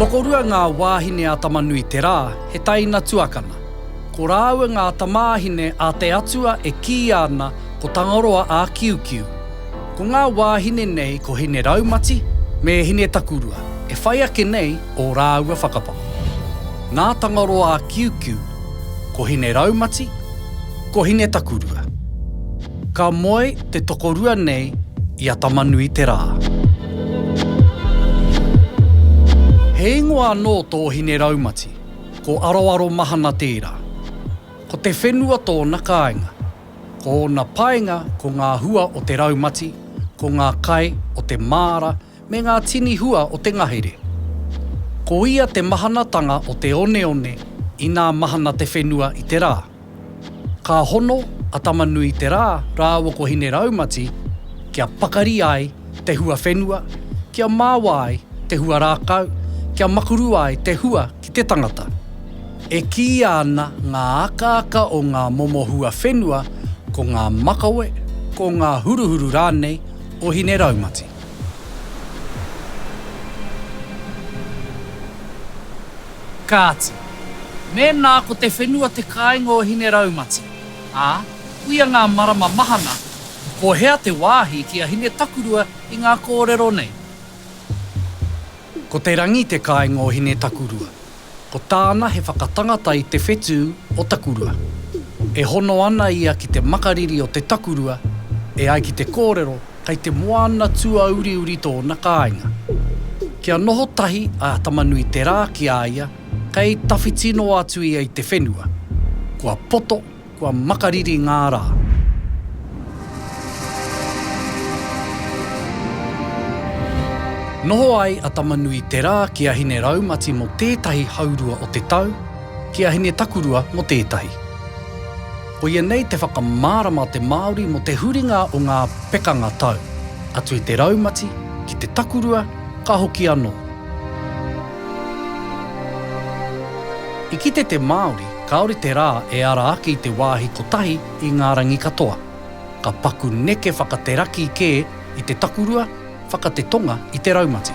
Tokorua ngā wāhine a tamanui te rā, he taina tuakana. Ko rāua ngā tamāhine a te atua e ki ana ko tangaroa a kiukiu. Ko ngā wāhine nei ko hine raumati me hine takurua, e whai ake nei o rāua whakapako. Nā tangaroa a kiukiu, ko hine raumati, ko hine takurua. Ka moe te tokorua nei i a tamanui te rā. He ingoa anō tō hine raumati, ko aroaro mahana tērā. Ko te whenua tōna kāinga, ko na painga ko ngā hua o te raumati, ko ngā kai o te māra, me ngā tini hua o te ngahere. Ko ia te mahanatanga o te one i nā mahana te whenua i te rā. Ka hono a tamanui te rā, rāua ko hine raumati, kia pakari ai te hua whenua, kia māua ai te hua rākau, kia makuru ai te hua ki te tangata. E ki ana ngā aka o ngā momohua whenua ko ngā makawe, ko ngā huruhuru rānei o hine raumati. Kāti, mēnā ko te whenua te kāinga o hine raumati. Uia ngā marama mahana, ko hea te wāhi ki a hine takurua i ngā kōrero nei. Ko te rangi te kāinga o hine takurua. Ko tāna he whakatangata i te whetū o takurua. E hono ana ia ki te makariri o te takurua, e ai ki te kōrero, kai te moana tua uri tōna kāinga. Kia noho tahi a tamanui te rā ki a ia, kai tawhitino atu ia i te whenua. Kua poto, kua makariri ngā rā. Noho ai a tamanui te rā ki a hine raumati mo tētahi haurua o te tau, ki a hine takurua mo tētahi. Ko ia nei te whakamārama te Māori mo te huringa o ngā pekanga tau, atu i te raumati, ki te takurua, ka hoki anō. I kite te Māori, kaore te rā e ara ake i te wāhi kotahi i ngā rangi katoa. Ka paku neke whakateraki kē i te takurua, whakatetonga i te raumati.